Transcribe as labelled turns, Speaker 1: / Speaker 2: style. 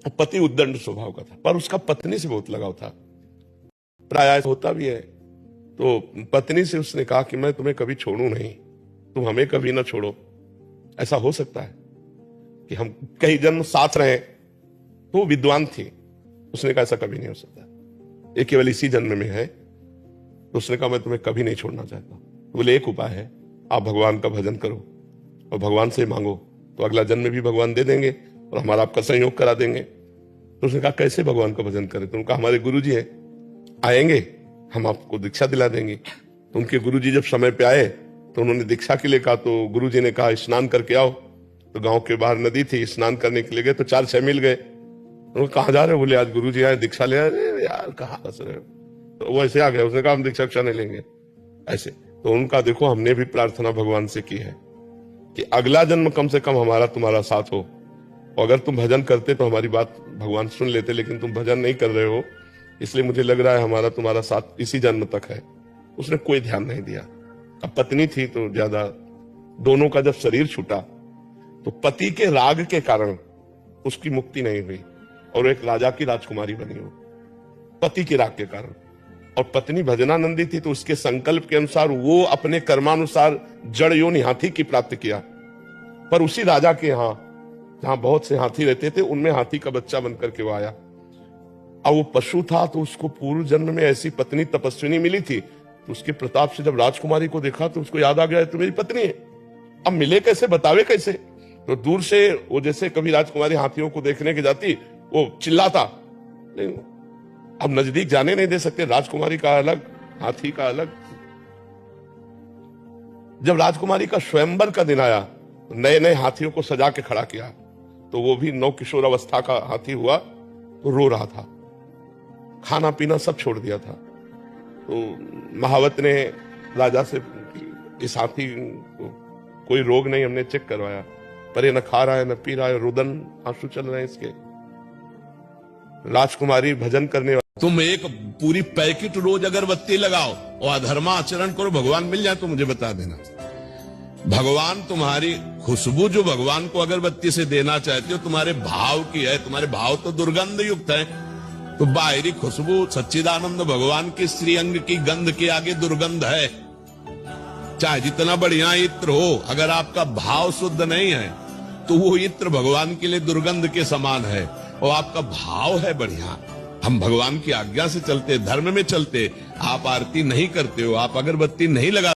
Speaker 1: पति उद्दंड स्वभाव का था, पर उसका पत्नी से बहुत लगाव था। प्राय होता भी है। तो पत्नी से उसने कहा कि मैं तुम्हें कभी छोड़ू नहीं, तुम हमें कभी ना छोड़ो। ऐसा हो सकता है कि हम कई जन्म साथ रहे? तो वो विद्वान थी, उसने कहा ऐसा कभी नहीं हो सकता, ये केवल इसी जन्म में है। तो उसने कहा मैं तुम्हें कभी नहीं छोड़ना चाहता। तो बोले एक उपाय है, आप भगवान का भजन करो और भगवान से मांगो, तो अगला जन्म भी भगवान दे देंगे और हमारा आपका संयोग करा देंगे। तो उसने कहा कैसे भगवान का भजन करें? तो उनका हमारे गुरुजी हैं, आएंगे, हम आपको दीक्षा दिला देंगे। तो उनके गुरुजी जब समय पे आए तो उन्होंने दीक्षा के लिए कहा, तो गुरुजी ने कहा स्नान करके आओ। तो गांव के बाहर नदी थी, स्नान करने के लिए गए तो 4-6 मील गए। उन्होंने कहा जा रहे हो? बोले आज गुरुजी आए दीक्षा ले। अरे यार कहाँ हंस रहे हो? तो वो ऐसे आ गया, उसने कहा हम दीक्षा नहीं लेंगे ऐसे। तो उनका देखो हमने भी प्रार्थना भगवान से की है कि अगला जन्म कम से कम हमारा तुम्हारा साथ हो, और अगर तुम भजन करते तो हमारी बात भगवान सुन लेते, लेकिन तुम भजन नहीं कर रहे हो, इसलिए मुझे लग रहा है हमारा तुम्हारा साथ इसी जन्म तक है। उसने कोई ध्यान नहीं दिया। अब पत्नी थी तो ज्यादा, दोनों का जब शरीर छूटा तो पति के राग के कारण उसकी मुक्ति नहीं हुई और एक राजा की राजकुमारी बनी हो, पति के राग के कारण। और पत्नी भजनानंदी थी तो उसके संकल्प के अनुसार वो अपने कर्मानुसार जड़ योनि हाथी की प्राप्त किया, पर उसी राजा के यहाँ जहां बहुत से हाथी रहते थे उनमें हाथी का बच्चा बनकर के वो आया। अब वो पशु था तो उसको पूर्व जन्म में ऐसी पत्नी तपस्विनी मिली थी, तो उसके प्रताप से जब राजकुमारी को देखा तो उसको याद आ गया तो मेरी पत्नी है। अब मिले कैसे, बतावे कैसे? तो दूर से वो जैसे कभी राजकुमारी हाथियों को देखने के जाती वो चिल्लाता, नहीं अब नजदीक जाने नहीं दे सकते, राजकुमारी का अलग हाथी का अलग। जब राजकुमारी का स्वयंवर का दिन आया, नए नए हाथियों को सजा के खड़ा किया, तो वो भी 9 किशोर अवस्था का हाथी हुआ, तो रो रहा था, खाना पीना सब छोड़ दिया था। तो महावत ने राजा से, इस हाथी को कोई रोग नहीं, हमने चेक करवाया, पर ये न खा रहा है न पी रहा है, रुदन आंसू चल रहे हैं इसके। राजकुमारी भजन करने,
Speaker 2: तुम एक पूरी पैकेट रोज अगरबत्ती लगाओ और अधर्मा आचरण करो, भगवान मिल जाए तो मुझे बता देना। भगवान तुम्हारी खुशबू जो भगवान को अगरबत्ती से देना चाहते हो तुम्हारे भाव की है, तुम्हारे भाव तो दुर्गंध युक्त है। तो बाहरी खुशबू सच्चिदानंद भगवान के श्री अंग की गंध के आगे दुर्गंध है। चाहे जितना बढ़िया इत्र हो, अगर आपका भाव शुद्ध नहीं है तो वो इत्र भगवान के लिए दुर्गंध के समान है। और आपका भाव है बढ़िया, हम भगवान की आज्ञा से चलते, धर्म में चलते, आप आरती नहीं करते हो, आप अगरबत्ती नहीं लगा